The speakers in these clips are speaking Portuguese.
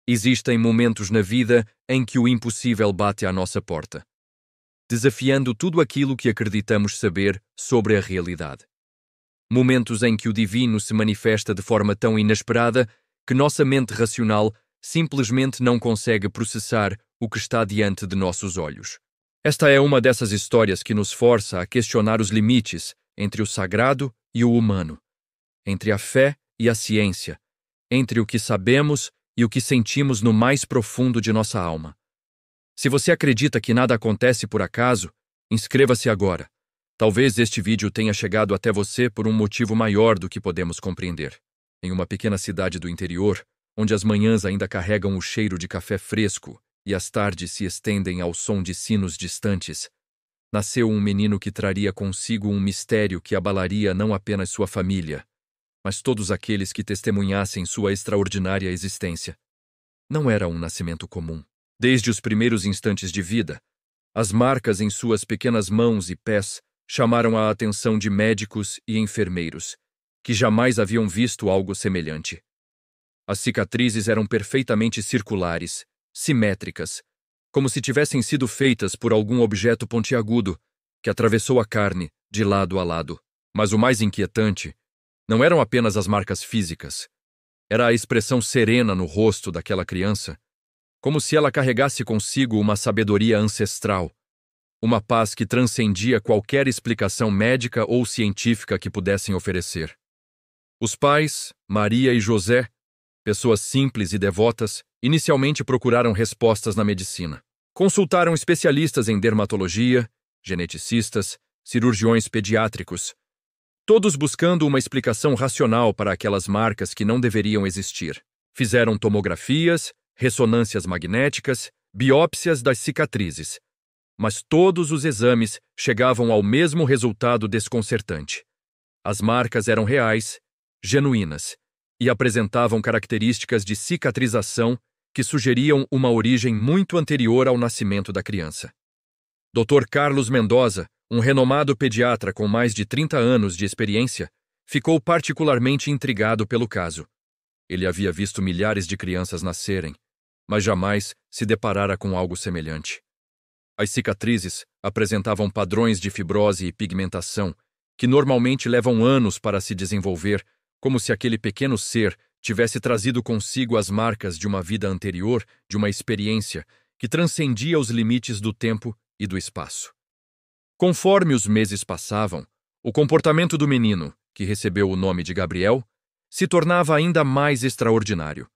Existem momentos na vida em que o impossível bate à nossa porta, desafiando tudo aquilo que acreditamos saber sobre a realidade. Momentos em que o divino se manifesta de forma tão inesperada que nossa mente racional simplesmente não consegue processar o que está diante de nossos olhos. Esta é uma dessas histórias que nos força a questionar os limites entre o sagrado e o humano, entre a fé e a ciência, entre o que sabemos e o que sentimos no mais profundo de nossa alma. Se você acredita que nada acontece por acaso, inscreva-se agora. Talvez este vídeo tenha chegado até você por um motivo maior do que podemos compreender. Em uma pequena cidade do interior, onde as manhãs ainda carregam o cheiro de café fresco e as tardes se estendem ao som de sinos distantes, nasceu um menino que traria consigo um mistério que abalaria não apenas sua família, mas todos aqueles que testemunhassem sua extraordinária existência. Não era um nascimento comum. Desde os primeiros instantes de vida, as marcas em suas pequenas mãos e pés chamaram a atenção de médicos e enfermeiros, que jamais haviam visto algo semelhante. As cicatrizes eram perfeitamente circulares, simétricas, como se tivessem sido feitas por algum objeto pontiagudo que atravessou a carne de lado a lado. Mas o mais inquietante não eram apenas as marcas físicas. Era a expressão serena no rosto daquela criança, como se ela carregasse consigo uma sabedoria ancestral, uma paz que transcendia qualquer explicação médica ou científica que pudessem oferecer. Os pais, Maria e José, pessoas simples e devotas, inicialmente procuraram respostas na medicina. Consultaram especialistas em dermatologia, geneticistas, cirurgiões pediátricos, todos buscando uma explicação racional para aquelas marcas que não deveriam existir. Fizeram tomografias, ressonâncias magnéticas, biópsias das cicatrizes. Mas todos os exames chegavam ao mesmo resultado desconcertante. As marcas eram reais, genuínas, e apresentavam características de cicatrização que sugeriam uma origem muito anterior ao nascimento da criança. Dr. Carlos Mendoza, um renomado pediatra com mais de 30 anos de experiência, ficou particularmente intrigado pelo caso. Ele havia visto milhares de crianças nascerem, mas jamais se deparara com algo semelhante. As cicatrizes apresentavam padrões de fibrose e pigmentação que normalmente levam anos para se desenvolver, como se aquele pequeno ser tivesse trazido consigo as marcas de uma vida anterior, de uma experiência que transcendia os limites do tempo e do espaço. Conforme os meses passavam, o comportamento do menino, que recebeu o nome de Gabriel, se tornava ainda mais extraordinário.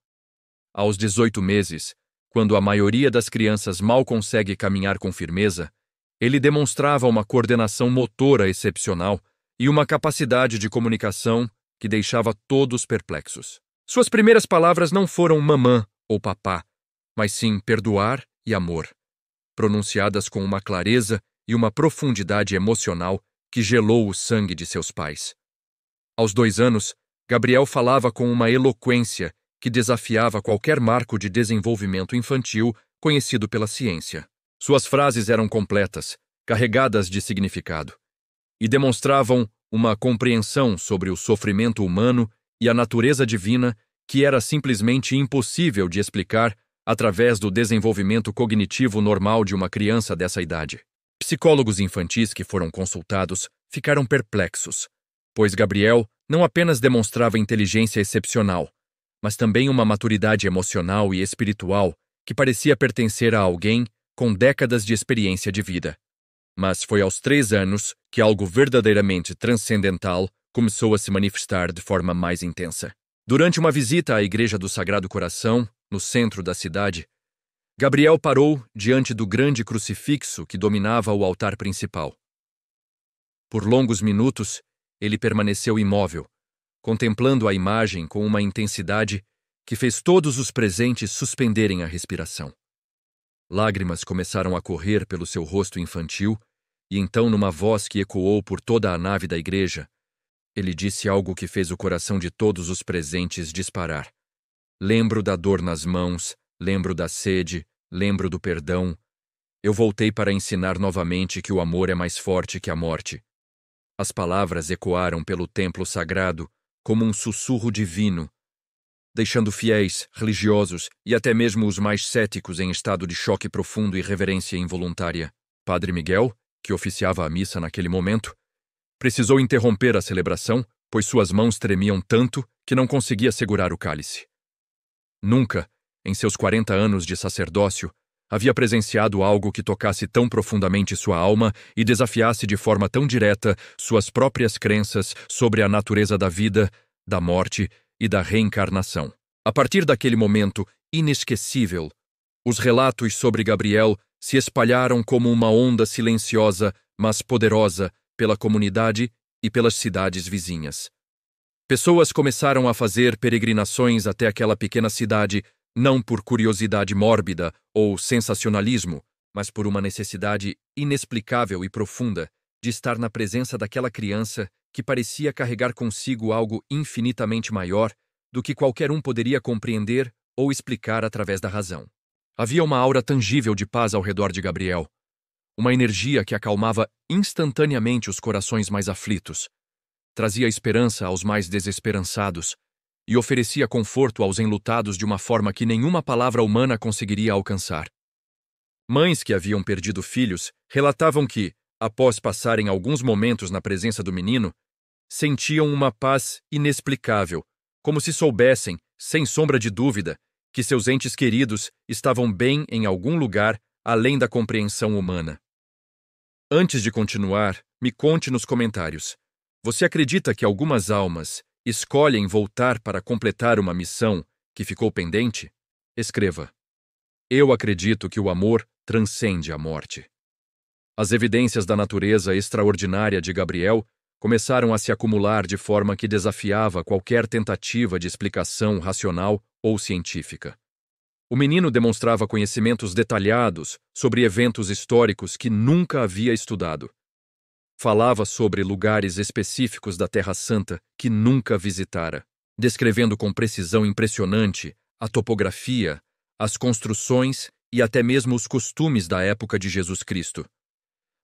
Aos 18 meses, quando a maioria das crianças mal consegue caminhar com firmeza, ele demonstrava uma coordenação motora excepcional e uma capacidade de comunicação que deixava todos perplexos. Suas primeiras palavras não foram mamã ou papá, mas sim perdoar e amor, pronunciadas com uma clareza e uma profundidade emocional que gelou o sangue de seus pais. Aos 2 anos, Gabriel falava com uma eloquência que desafiava qualquer marco de desenvolvimento infantil conhecido pela ciência. Suas frases eram completas, carregadas de significado, e demonstravam uma compreensão sobre o sofrimento humano e a natureza divina que era simplesmente impossível de explicar através do desenvolvimento cognitivo normal de uma criança dessa idade. Psicólogos infantis que foram consultados ficaram perplexos, pois Gabriel não apenas demonstrava inteligência excepcional, mas também uma maturidade emocional e espiritual que parecia pertencer a alguém com décadas de experiência de vida. Mas foi aos 3 anos que algo verdadeiramente transcendental começou a se manifestar de forma mais intensa. Durante uma visita à Igreja do Sagrado Coração, no centro da cidade, Gabriel parou diante do grande crucifixo que dominava o altar principal. Por longos minutos, ele permaneceu imóvel, contemplando a imagem com uma intensidade que fez todos os presentes suspenderem a respiração. Lágrimas começaram a correr pelo seu rosto infantil, e então, numa voz que ecoou por toda a nave da igreja, ele disse algo que fez o coração de todos os presentes disparar. Lembro da dor nas mãos, lembro da sede, lembro do perdão. Eu voltei para ensinar novamente que o amor é mais forte que a morte. As palavras ecoaram pelo templo sagrado como um sussurro divino. deixando fiéis, religiosos e até mesmo os mais céticos em estado de choque profundo e reverência involuntária. Padre Miguel, que oficiava a missa naquele momento, precisou interromper a celebração, pois suas mãos tremiam tanto que não conseguia segurar o cálice. Nunca, em seus 40 anos de sacerdócio, havia presenciado algo que tocasse tão profundamente sua alma e desafiasse de forma tão direta suas próprias crenças sobre a natureza da vida, da morte e da reencarnação. A partir daquele momento inesquecível, os relatos sobre Gabriel se espalharam como uma onda silenciosa, mas poderosa, pela comunidade e pelas cidades vizinhas. Pessoas começaram a fazer peregrinações até aquela pequena cidade, não por curiosidade mórbida ou sensacionalismo, mas por uma necessidade inexplicável e profunda de estar na presença daquela criança que parecia carregar consigo algo infinitamente maior do que qualquer um poderia compreender ou explicar através da razão. Havia uma aura tangível de paz ao redor de Gabriel, uma energia que acalmava instantaneamente os corações mais aflitos, trazia esperança aos mais desesperançados e oferecia conforto aos enlutados de uma forma que nenhuma palavra humana conseguiria alcançar. Mães que haviam perdido filhos relatavam que, após passarem alguns momentos na presença do menino, sentiam uma paz inexplicável, como se soubessem, sem sombra de dúvida, que seus entes queridos estavam bem em algum lugar além da compreensão humana. Antes de continuar, me conte nos comentários. Você acredita que algumas almas escolhem voltar para completar uma missão que ficou pendente? Escreva. Eu acredito que o amor transcende a morte. As evidências da natureza extraordinária de Gabriel começaram a se acumular de forma que desafiava qualquer tentativa de explicação racional ou científica. O menino demonstrava conhecimentos detalhados sobre eventos históricos que nunca havia estudado. Falava sobre lugares específicos da Terra Santa que nunca visitara, descrevendo com precisão impressionante a topografia, as construções e até mesmo os costumes da época de Jesus Cristo.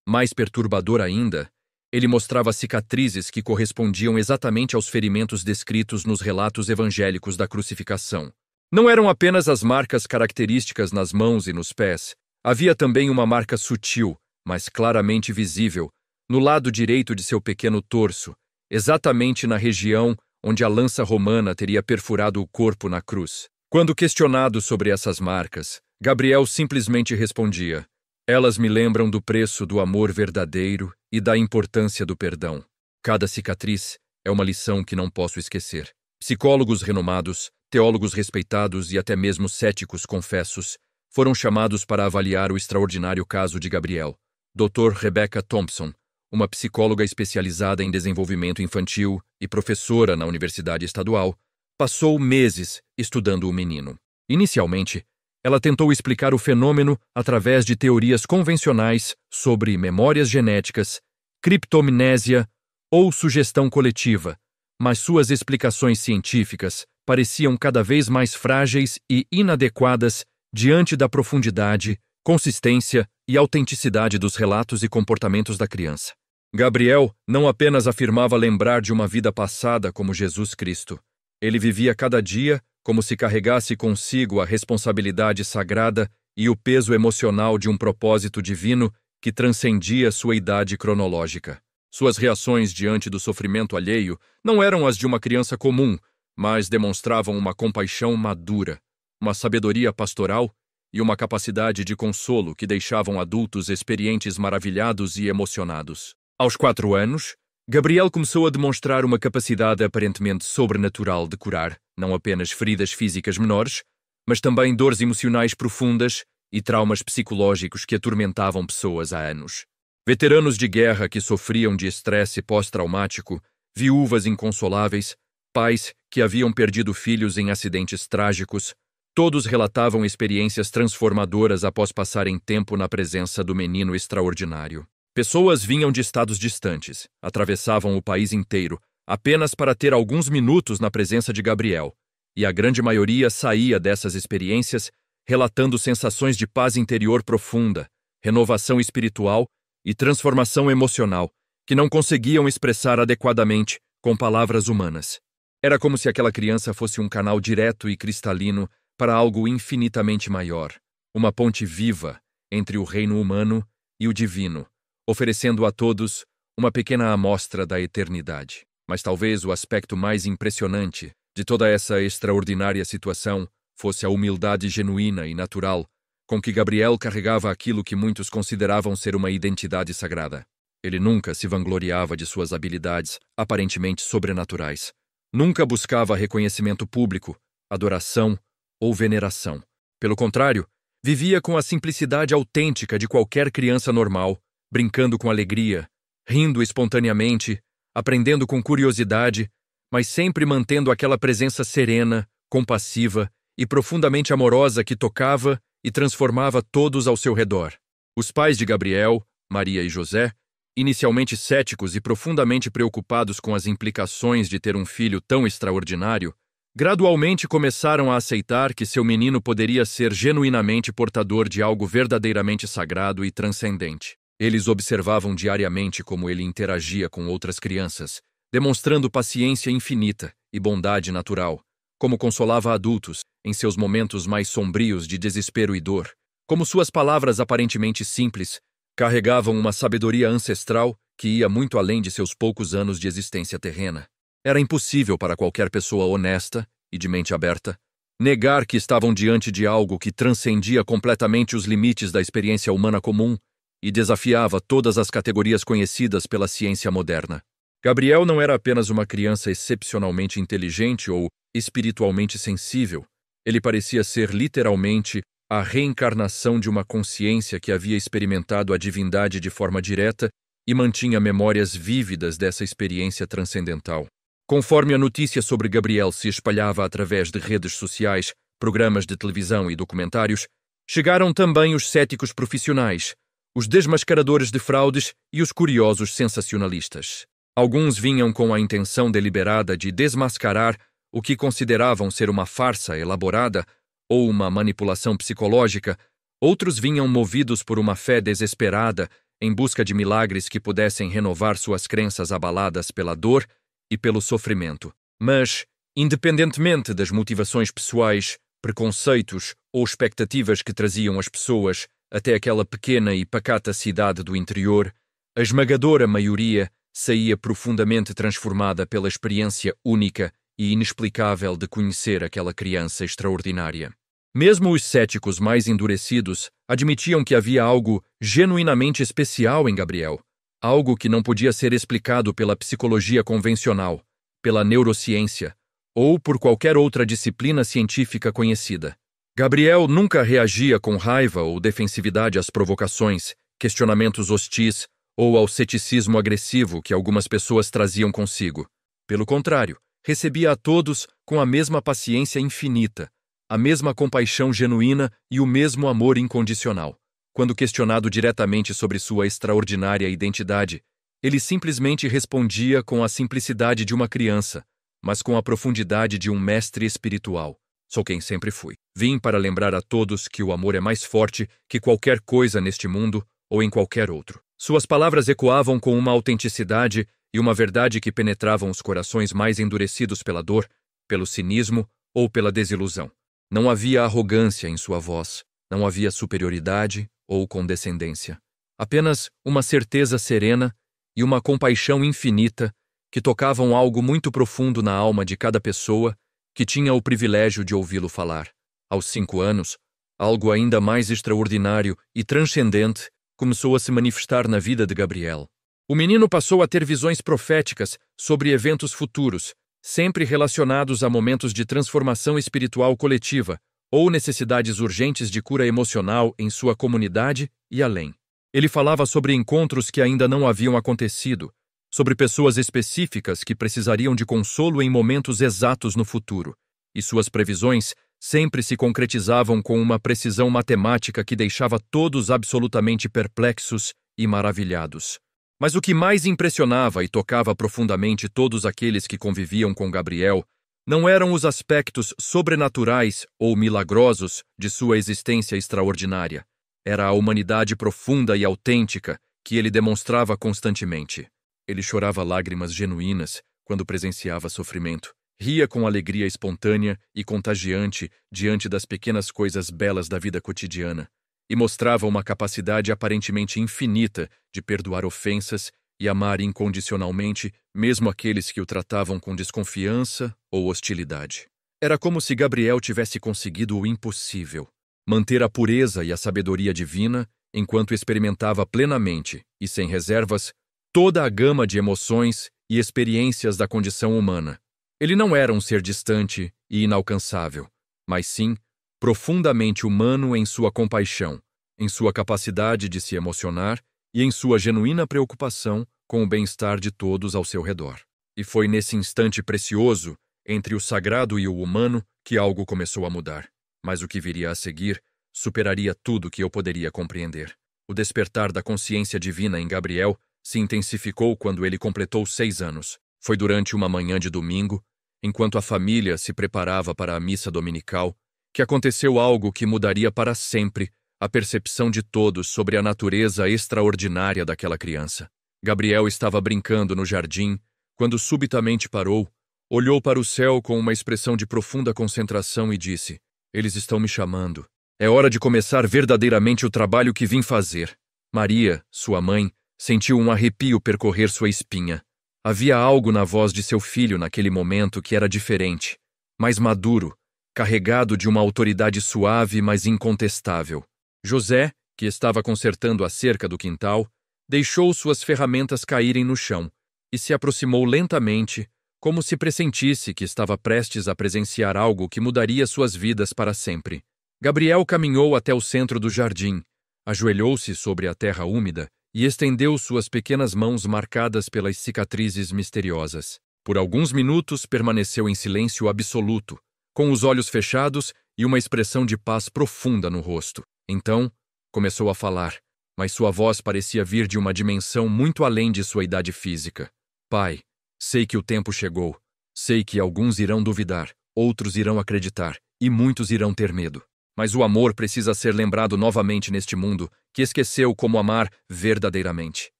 Mais perturbador ainda, ele mostrava cicatrizes que correspondiam exatamente aos ferimentos descritos nos relatos evangélicos da crucificação. Não eram apenas as marcas características nas mãos e nos pés, havia também uma marca sutil, mas claramente visível, no lado direito de seu pequeno torso, exatamente na região onde a lança romana teria perfurado o corpo na cruz. Quando questionado sobre essas marcas, Gabriel simplesmente respondia: "Elas me lembram do preço do amor verdadeiro e da importância do perdão. Cada cicatriz é uma lição que não posso esquecer." Psicólogos renomados, teólogos respeitados e até mesmo céticos confessos foram chamados para avaliar o extraordinário caso de Gabriel. Dr. Rebecca Thompson, uma psicóloga especializada em desenvolvimento infantil e professora na Universidade Estadual, passou meses estudando o menino. Inicialmente, ela tentou explicar o fenômeno através de teorias convencionais sobre memórias genéticas, criptomnésia ou sugestão coletiva, mas suas explicações científicas pareciam cada vez mais frágeis e inadequadas diante da profundidade, consistência e autenticidade dos relatos e comportamentos da criança. Gabriel não apenas afirmava lembrar de uma vida passada como Jesus Cristo. Ele vivia cada dia como se carregasse consigo a responsabilidade sagrada e o peso emocional de um propósito divino que transcendia sua idade cronológica. Suas reações diante do sofrimento alheio não eram as de uma criança comum, mas demonstravam uma compaixão madura, uma sabedoria pastoral e uma capacidade de consolo que deixavam adultos experientes maravilhados e emocionados. Aos 4 anos, Gabriel começou a demonstrar uma capacidade aparentemente sobrenatural de curar não apenas feridas físicas menores, mas também dores emocionais profundas e traumas psicológicos que atormentavam pessoas há anos. Veteranos de guerra que sofriam de estresse pós-traumático, viúvas inconsoláveis, pais que haviam perdido filhos em acidentes trágicos, todos relatavam experiências transformadoras após passarem tempo na presença do menino extraordinário. Pessoas vinham de estados distantes, atravessavam o país inteiro, apenas para ter alguns minutos na presença de Gabriel, e a grande maioria saía dessas experiências relatando sensações de paz interior profunda, renovação espiritual e transformação emocional que não conseguiam expressar adequadamente com palavras humanas. Era como se aquela criança fosse um canal direto e cristalino para algo infinitamente maior, uma ponte viva entre o reino humano e o divino, oferecendo a todos uma pequena amostra da eternidade. Mas talvez o aspecto mais impressionante de toda essa extraordinária situação fosse a humildade genuína e natural com que Gabriel carregava aquilo que muitos consideravam ser uma identidade sagrada. Ele nunca se vangloriava de suas habilidades aparentemente sobrenaturais. Nunca buscava reconhecimento público, adoração ou veneração. Pelo contrário, vivia com a simplicidade autêntica de qualquer criança normal, brincando com alegria, rindo espontaneamente, aprendendo com curiosidade, mas sempre mantendo aquela presença serena, compassiva e profundamente amorosa que tocava e transformava todos ao seu redor. Os pais de Gabriel, Maria e José, inicialmente céticos e profundamente preocupados com as implicações de ter um filho tão extraordinário, gradualmente começaram a aceitar que seu menino poderia ser genuinamente portador de algo verdadeiramente sagrado e transcendente. Eles observavam diariamente como ele interagia com outras crianças, demonstrando paciência infinita e bondade natural, como consolava adultos em seus momentos mais sombrios de desespero e dor, como suas palavras aparentemente simples carregavam uma sabedoria ancestral que ia muito além de seus poucos anos de existência terrena. Era impossível para qualquer pessoa honesta e de mente aberta negar que estavam diante de algo que transcendia completamente os limites da experiência humana comum e desafiava todas as categorias conhecidas pela ciência moderna. Gabriel não era apenas uma criança excepcionalmente inteligente ou espiritualmente sensível. Ele parecia ser literalmente a reencarnação de uma consciência que havia experimentado a divindade de forma direta e mantinha memórias vívidas dessa experiência transcendental. Conforme a notícia sobre Gabriel se espalhava através de redes sociais, programas de televisão e documentários, chegaram também os céticos profissionais, os desmascaradores de fraudes e os curiosos sensacionalistas. Alguns vinham com a intenção deliberada de desmascarar o que consideravam ser uma farsa elaborada ou uma manipulação psicológica, outros vinham movidos por uma fé desesperada em busca de milagres que pudessem renovar suas crenças abaladas pela dor e pelo sofrimento. Mas, independentemente das motivações pessoais, preconceitos ou expectativas que traziam as pessoas até aquela pequena e pacata cidade do interior, a esmagadora maioria saía profundamente transformada pela experiência única e inexplicável de conhecer aquela criança extraordinária. Mesmo os céticos mais endurecidos admitiam que havia algo genuinamente especial em Gabriel, algo que não podia ser explicado pela psicologia convencional, pela neurociência ou por qualquer outra disciplina científica conhecida. Gabriel nunca reagia com raiva ou defensividade às provocações, questionamentos hostis ou ao ceticismo agressivo que algumas pessoas traziam consigo. Pelo contrário, recebia a todos com a mesma paciência infinita, a mesma compaixão genuína e o mesmo amor incondicional. Quando questionado diretamente sobre sua extraordinária identidade, ele simplesmente respondia com a simplicidade de uma criança, mas com a profundidade de um mestre espiritual. Sou quem sempre fui. Vim para lembrar a todos que o amor é mais forte que qualquer coisa neste mundo ou em qualquer outro. Suas palavras ecoavam com uma autenticidade e uma verdade que penetravam os corações mais endurecidos pela dor, pelo cinismo ou pela desilusão. Não havia arrogância em sua voz, não havia superioridade ou condescendência. Apenas uma certeza serena e uma compaixão infinita que tocavam algo muito profundo na alma de cada pessoa que tinha o privilégio de ouvi-lo falar. Aos 5 anos, algo ainda mais extraordinário e transcendente começou a se manifestar na vida de Gabriel. O menino passou a ter visões proféticas sobre eventos futuros, sempre relacionados a momentos de transformação espiritual coletiva ou necessidades urgentes de cura emocional em sua comunidade e além. Ele falava sobre encontros que ainda não haviam acontecido, sobre pessoas específicas que precisariam de consolo em momentos exatos no futuro, e suas previsões sempre se concretizavam com uma precisão matemática que deixava todos absolutamente perplexos e maravilhados. Mas o que mais impressionava e tocava profundamente todos aqueles que conviviam com Gabriel não eram os aspectos sobrenaturais ou milagrosos de sua existência extraordinária. Era a humanidade profunda e autêntica que ele demonstrava constantemente. Ele chorava lágrimas genuínas quando presenciava sofrimento, Ria com alegria espontânea e contagiante diante das pequenas coisas belas da vida cotidiana, e mostrava uma capacidade aparentemente infinita de perdoar ofensas e amar incondicionalmente mesmo aqueles que o tratavam com desconfiança ou hostilidade. Era como se Gabriel tivesse conseguido o impossível: manter a pureza e a sabedoria divina enquanto experimentava plenamente e sem reservas toda a gama de emoções e experiências da condição humana. Ele não era um ser distante e inalcançável, mas sim profundamente humano em sua compaixão, em sua capacidade de se emocionar e em sua genuína preocupação com o bem-estar de todos ao seu redor. E foi nesse instante precioso, entre o sagrado e o humano, que algo começou a mudar. Mas o que viria a seguir superaria tudo que eu poderia compreender. O despertar da consciência divina em Gabriel se intensificou quando ele completou 6 anos. Foi durante uma manhã de domingo, enquanto a família se preparava para a missa dominical, que aconteceu algo que mudaria para sempre a percepção de todos sobre a natureza extraordinária daquela criança. Gabriel estava brincando no jardim, quando subitamente parou, olhou para o céu com uma expressão de profunda concentração e disse: "Eles estão me chamando. É hora de começar verdadeiramente o trabalho que vim fazer." Maria, sua mãe, sentiu um arrepio percorrer sua espinha. Havia algo na voz de seu filho naquele momento que era diferente, mais maduro, carregado de uma autoridade suave, mas incontestável. José, que estava consertando a cerca do quintal, deixou suas ferramentas caírem no chão e se aproximou lentamente, como se pressentisse que estava prestes a presenciar algo que mudaria suas vidas para sempre. Gabriel caminhou até o centro do jardim, ajoelhou-se sobre a terra úmida e estendeu suas pequenas mãos marcadas pelas cicatrizes misteriosas. Por alguns minutos permaneceu em silêncio absoluto, com os olhos fechados e uma expressão de paz profunda no rosto. Então, começou a falar, mas sua voz parecia vir de uma dimensão muito além de sua idade física. "Pai, sei que o tempo chegou. Sei que alguns irão duvidar, outros irão acreditar, e muitos irão ter medo. Mas o amor precisa ser lembrado novamente neste mundo que esqueceu como amar verdadeiramente."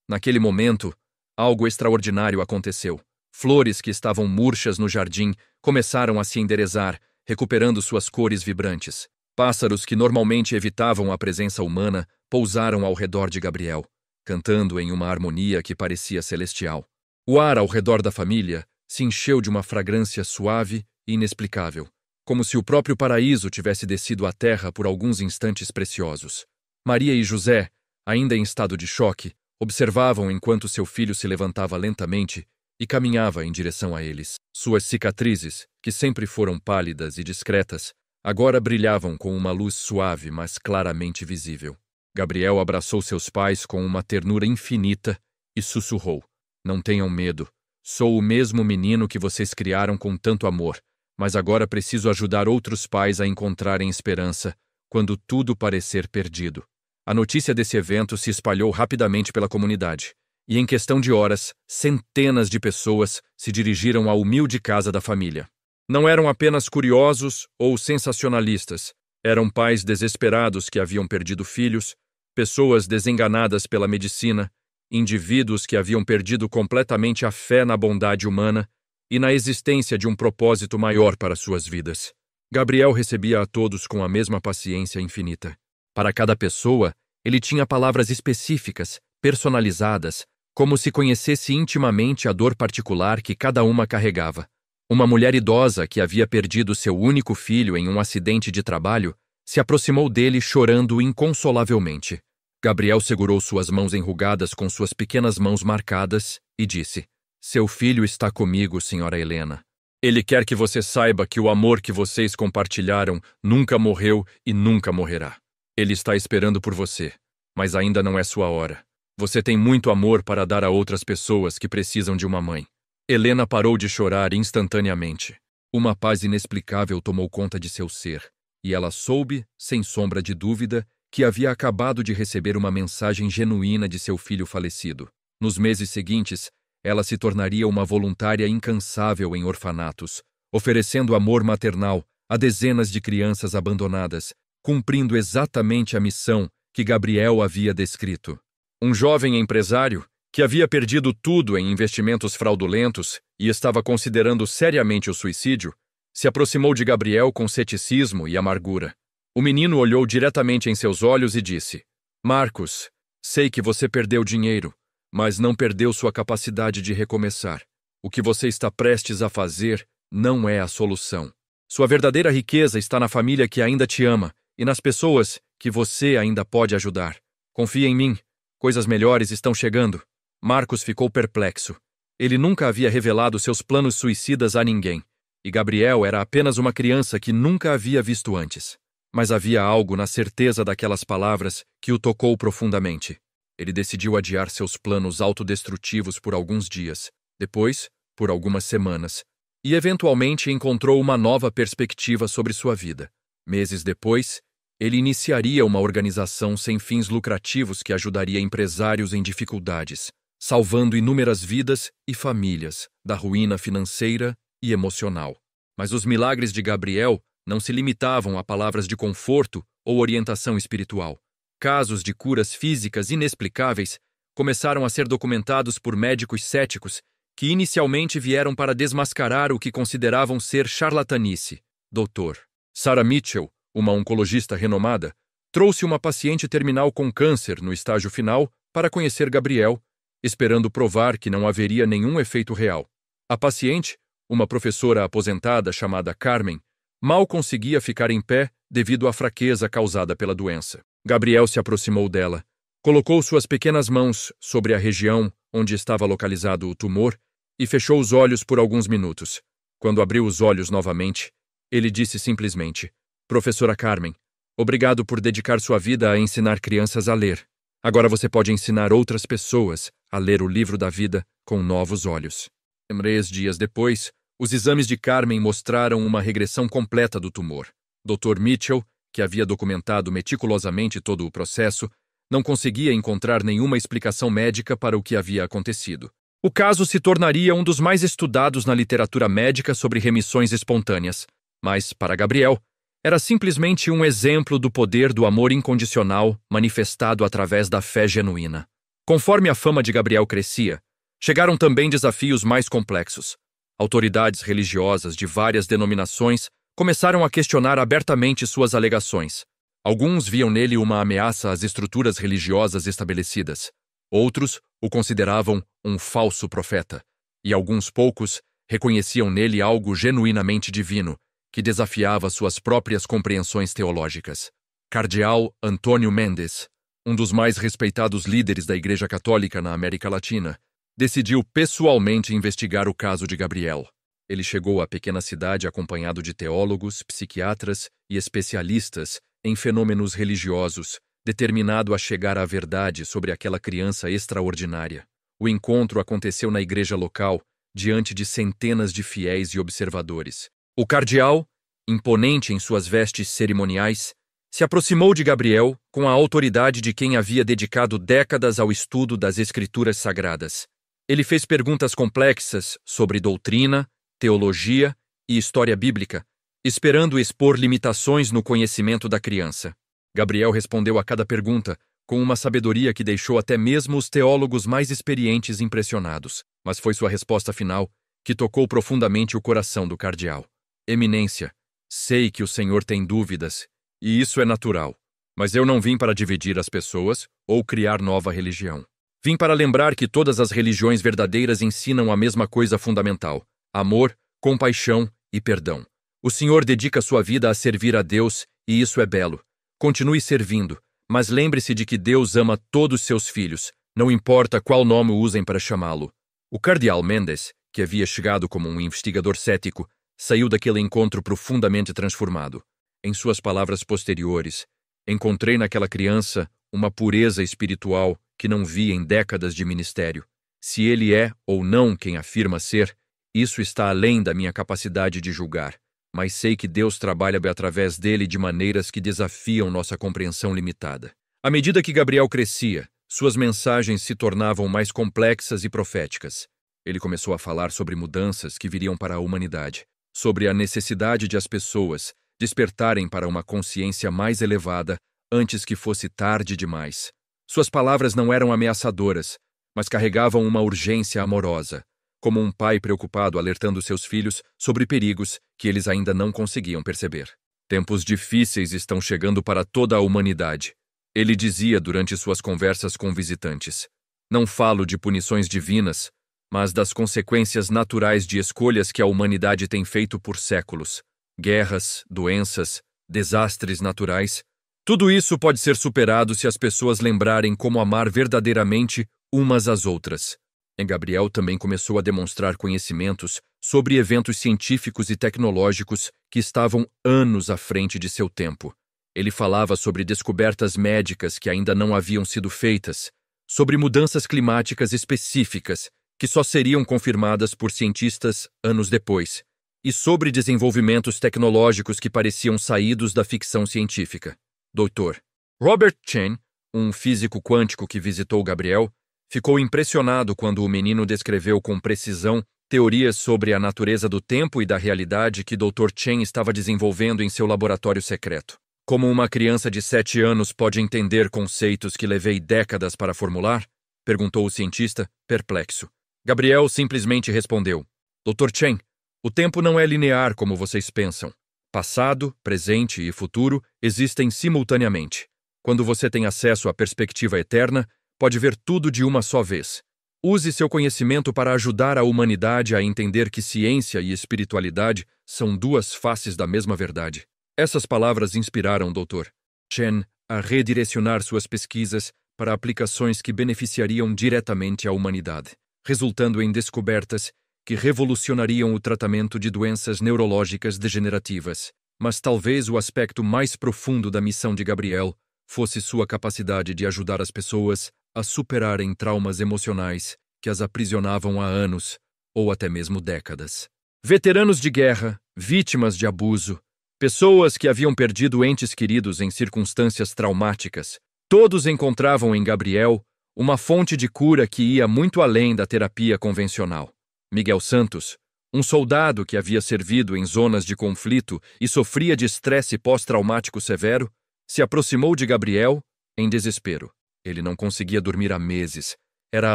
Naquele momento, algo extraordinário aconteceu. Flores que estavam murchas no jardim começaram a se enderezar, recuperando suas cores vibrantes. Pássaros que normalmente evitavam a presença humana pousaram ao redor de Gabriel, cantando em uma harmonia que parecia celestial. O ar ao redor da família se encheu de uma fragrância suave e inexplicável, como se o próprio paraíso tivesse descido à terra por alguns instantes preciosos. Maria e José, ainda em estado de choque, observavam enquanto seu filho se levantava lentamente e caminhava em direção a eles. Suas cicatrizes, que sempre foram pálidas e discretas, agora brilhavam com uma luz suave, mas claramente visível. Gabriel abraçou seus pais com uma ternura infinita e sussurrou: "Não tenham medo. Sou o mesmo menino que vocês criaram com tanto amor, mas agora preciso ajudar outros pais a encontrarem esperança quando tudo parecer perdido." A notícia desse evento se espalhou rapidamente pela comunidade, e em questão de horas, centenas de pessoas se dirigiram à humilde casa da família. Não eram apenas curiosos ou sensacionalistas, eram pais desesperados que haviam perdido filhos, pessoas desenganadas pela medicina, indivíduos que haviam perdido completamente a fé na bondade humana e na existência de um propósito maior para suas vidas. Gabriel recebia a todos com a mesma paciência infinita. Para cada pessoa, ele tinha palavras específicas, personalizadas, como se conhecesse intimamente a dor particular que cada uma carregava. Uma mulher idosa que havia perdido seu único filho em um acidente de trabalho se aproximou dele chorando inconsolavelmente. Gabriel segurou suas mãos enrugadas com suas pequenas mãos marcadas e disse: "Seu filho está comigo, senhora Helena. Ele quer que você saiba que o amor que vocês compartilharam nunca morreu e nunca morrerá. Ele está esperando por você, mas ainda não é sua hora. Você tem muito amor para dar a outras pessoas que precisam de uma mãe." Helena parou de chorar instantaneamente. Uma paz inexplicável tomou conta de seu ser, e ela soube, sem sombra de dúvida, que havia acabado de receber uma mensagem genuína de seu filho falecido. Nos meses seguintes, ela se tornaria uma voluntária incansável em orfanatos, oferecendo amor maternal a dezenas de crianças abandonadas, cumprindo exatamente a missão que Gabriel havia descrito. Um jovem empresário, que havia perdido tudo em investimentos fraudulentos e estava considerando seriamente o suicídio, se aproximou de Gabriel com ceticismo e amargura. O menino olhou diretamente em seus olhos e disse: Marcos, sei que você perdeu dinheiro, mas não perdeu sua capacidade de recomeçar. O que você está prestes a fazer não é a solução. Sua verdadeira riqueza está na família que ainda te ama e nas pessoas que você ainda pode ajudar. Confia em mim, coisas melhores estão chegando. Marcos ficou perplexo. Ele nunca havia revelado seus planos suicidas a ninguém, e Gabriel era apenas uma criança que nunca havia visto antes. Mas havia algo na certeza daquelas palavras que o tocou profundamente. Ele decidiu adiar seus planos autodestrutivos por alguns dias, depois, por algumas semanas, e eventualmente encontrou uma nova perspectiva sobre sua vida. Meses depois, ele iniciaria uma organização sem fins lucrativos que ajudaria empresários em dificuldades, salvando inúmeras vidas e famílias da ruína financeira e emocional. Mas os milagres de Gabriel não se limitavam a palavras de conforto ou orientação espiritual. Casos de curas físicas inexplicáveis começaram a ser documentados por médicos céticos que inicialmente vieram para desmascarar o que consideravam ser charlatanice. Dr. Sarah Mitchell, uma oncologista renomada, trouxe uma paciente terminal com câncer no estágio final para conhecer Gabriel, esperando provar que não haveria nenhum efeito real. A paciente, uma professora aposentada chamada Carmen, mal conseguia ficar em pé devido à fraqueza causada pela doença. Gabriel se aproximou dela, colocou suas pequenas mãos sobre a região onde estava localizado o tumor e fechou os olhos por alguns minutos. Quando abriu os olhos novamente, ele disse simplesmente: Professora Carmen, obrigado por dedicar sua vida a ensinar crianças a ler. Agora você pode ensinar outras pessoas a ler o livro da vida com novos olhos. 3 dias depois, os exames de Carmen mostraram uma regressão completa do tumor. Dr. Mitchell, que havia documentado meticulosamente todo o processo, não conseguia encontrar nenhuma explicação médica para o que havia acontecido. O caso se tornaria um dos mais estudados na literatura médica sobre remissões espontâneas, mas, para Gabriel, era simplesmente um exemplo do poder do amor incondicional manifestado através da fé genuína. Conforme a fama de Gabriel crescia, chegaram também desafios mais complexos. Autoridades religiosas de várias denominações começaram a questionar abertamente suas alegações. Alguns viam nele uma ameaça às estruturas religiosas estabelecidas. Outros o consideravam um falso profeta. E alguns poucos reconheciam nele algo genuinamente divino, que desafiava suas próprias compreensões teológicas. Cardeal Antônio Mendes, um dos mais respeitados líderes da Igreja Católica na América Latina, decidiu pessoalmente investigar o caso de Gabriel. Ele chegou à pequena cidade acompanhado de teólogos, psiquiatras e especialistas em fenômenos religiosos, determinado a chegar à verdade sobre aquela criança extraordinária. O encontro aconteceu na igreja local, diante de centenas de fiéis e observadores. O cardeal, imponente em suas vestes cerimoniais, se aproximou de Gabriel com a autoridade de quem havia dedicado décadas ao estudo das Escrituras Sagradas. Ele fez perguntas complexas sobre doutrina, teologia e história bíblica, esperando expor limitações no conhecimento da criança. Gabriel respondeu a cada pergunta com uma sabedoria que deixou até mesmo os teólogos mais experientes impressionados, mas foi sua resposta final que tocou profundamente o coração do cardeal. Eminência, sei que o Senhor tem dúvidas, e isso é natural, mas eu não vim para dividir as pessoas ou criar nova religião. Vim para lembrar que todas as religiões verdadeiras ensinam a mesma coisa fundamental: amor, compaixão e perdão. O Senhor dedica sua vida a servir a Deus, e isso é belo. Continue servindo, mas lembre-se de que Deus ama todos seus filhos, não importa qual nome usem para chamá-lo. O cardeal Mendes, que havia chegado como um investigador cético, saiu daquele encontro profundamente transformado. Em suas palavras posteriores, encontrei naquela criança uma pureza espiritual que não via em décadas de ministério. Se ele é ou não quem afirma ser, isso está além da minha capacidade de julgar, mas sei que Deus trabalha através dele de maneiras que desafiam nossa compreensão limitada. À medida que Gabriel crescia, suas mensagens se tornavam mais complexas e proféticas. Ele começou a falar sobre mudanças que viriam para a humanidade, sobre a necessidade de as pessoas despertarem para uma consciência mais elevada antes que fosse tarde demais. Suas palavras não eram ameaçadoras, mas carregavam uma urgência amorosa, como um pai preocupado alertando seus filhos sobre perigos que eles ainda não conseguiam perceber. Tempos difíceis estão chegando para toda a humanidade, ele dizia durante suas conversas com visitantes. Não falo de punições divinas, mas das consequências naturais de escolhas que a humanidade tem feito por séculos. Guerras, doenças, desastres naturais. Tudo isso pode ser superado se as pessoas lembrarem como amar verdadeiramente umas às outras. E Gabriel também começou a demonstrar conhecimentos sobre eventos científicos e tecnológicos que estavam anos à frente de seu tempo. Ele falava sobre descobertas médicas que ainda não haviam sido feitas, sobre mudanças climáticas específicas que só seriam confirmadas por cientistas anos depois, e sobre desenvolvimentos tecnológicos que pareciam saídos da ficção científica. Dr. Robert Chen, um físico quântico que visitou Gabriel, ficou impressionado quando o menino descreveu com precisão teorias sobre a natureza do tempo e da realidade que Dr. Chen estava desenvolvendo em seu laboratório secreto. Como uma criança de 7 anos pode entender conceitos que levei décadas para formular? Perguntou o cientista, perplexo. Gabriel simplesmente respondeu: Dr. Chen, o tempo não é linear como vocês pensam. Passado, presente e futuro existem simultaneamente. Quando você tem acesso à perspectiva eterna, pode ver tudo de uma só vez. Use seu conhecimento para ajudar a humanidade a entender que ciência e espiritualidade são duas faces da mesma verdade. Essas palavras inspiraram Dr. Chen a redirecionar suas pesquisas para aplicações que beneficiariam diretamente a humanidade, resultando em descobertas que revolucionariam o tratamento de doenças neurológicas degenerativas. Mas talvez o aspecto mais profundo da missão de Gabriel fosse sua capacidade de ajudar as pessoas a superarem traumas emocionais que as aprisionavam há anos ou até mesmo décadas. Veteranos de guerra, vítimas de abuso, pessoas que haviam perdido entes queridos em circunstâncias traumáticas, todos encontravam em Gabriel uma fonte de cura que ia muito além da terapia convencional. Miguel Santos, um soldado que havia servido em zonas de conflito e sofria de estresse pós-traumático severo, se aproximou de Gabriel em desespero. Ele não conseguia dormir há meses, era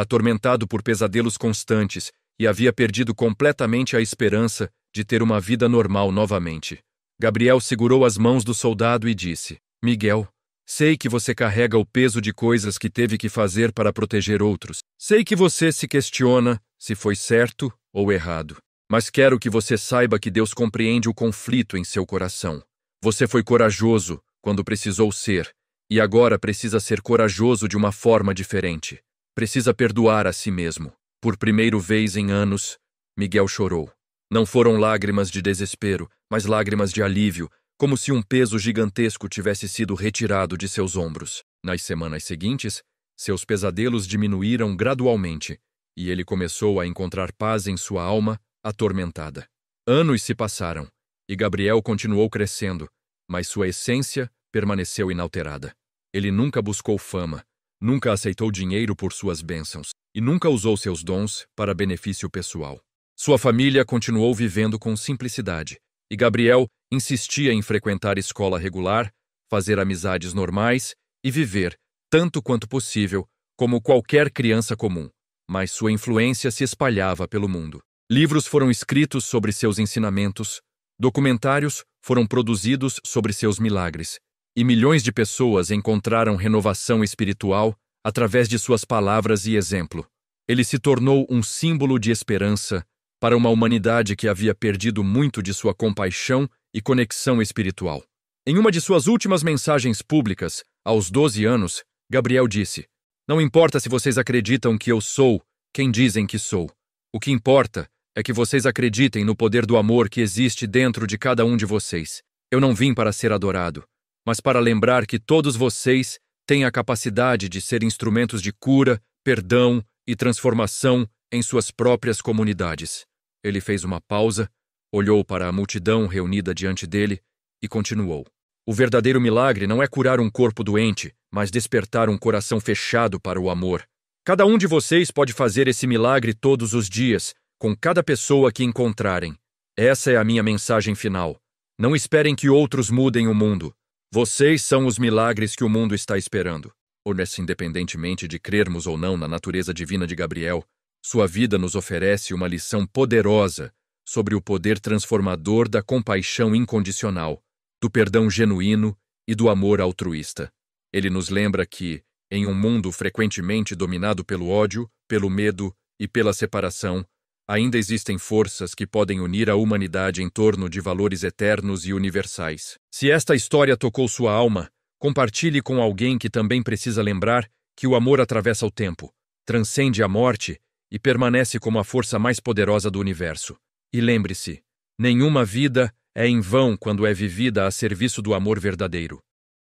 atormentado por pesadelos constantes e havia perdido completamente a esperança de ter uma vida normal novamente. Gabriel segurou as mãos do soldado e disse: Miguel, sei que você carrega o peso de coisas que teve que fazer para proteger outros. Sei que você se questiona se foi certo ou errado. Mas quero que você saiba que Deus compreende o conflito em seu coração. Você foi corajoso quando precisou ser, e agora precisa ser corajoso de uma forma diferente. Precisa perdoar a si mesmo. Por primeira vez em anos, Miguel chorou. Não foram lágrimas de desespero, mas lágrimas de alívio, como se um peso gigantesco tivesse sido retirado de seus ombros. Nas semanas seguintes, seus pesadelos diminuíram gradualmente, e ele começou a encontrar paz em sua alma atormentada. Anos se passaram, e Gabriel continuou crescendo, mas sua essência permaneceu inalterada. Ele nunca buscou fama, nunca aceitou dinheiro por suas bênçãos, e nunca usou seus dons para benefício pessoal. Sua família continuou vivendo com simplicidade, e Gabriel insistia em frequentar escola regular, fazer amizades normais e viver, tanto quanto possível, como qualquer criança comum. Mas sua influência se espalhava pelo mundo. Livros foram escritos sobre seus ensinamentos, documentários foram produzidos sobre seus milagres, e milhões de pessoas encontraram renovação espiritual através de suas palavras e exemplo. Ele se tornou um símbolo de esperança para uma humanidade que havia perdido muito de sua compaixão e conexão espiritual. Em uma de suas últimas mensagens públicas, aos 12 anos, Gabriel disse: Não importa se vocês acreditam que eu sou quem dizem que sou. O que importa é que vocês acreditem no poder do amor que existe dentro de cada um de vocês. Eu não vim para ser adorado, mas para lembrar que todos vocês têm a capacidade de ser instrumentos de cura, perdão e transformação em suas próprias comunidades. Ele fez uma pausa, olhou para a multidão reunida diante dele e continuou. O verdadeiro milagre não é curar um corpo doente, mas despertar um coração fechado para o amor. Cada um de vocês pode fazer esse milagre todos os dias, com cada pessoa que encontrarem. Essa é a minha mensagem final. Não esperem que outros mudem o mundo. Vocês são os milagres que o mundo está esperando. Independentemente de crermos ou não na natureza divina de Gabriel, Sua vida nos oferece uma lição poderosa sobre o poder transformador da compaixão incondicional, do perdão genuíno e do amor altruísta. Ele nos lembra que, em um mundo frequentemente dominado pelo ódio, pelo medo e pela separação, ainda existem forças que podem unir a humanidade em torno de valores eternos e universais. Se esta história tocou sua alma, compartilhe com alguém que também precisa lembrar que o amor atravessa o tempo, transcende a morte e permanece como a força mais poderosa do universo. E lembre-se, nenhuma vida é em vão quando é vivida a serviço do amor verdadeiro.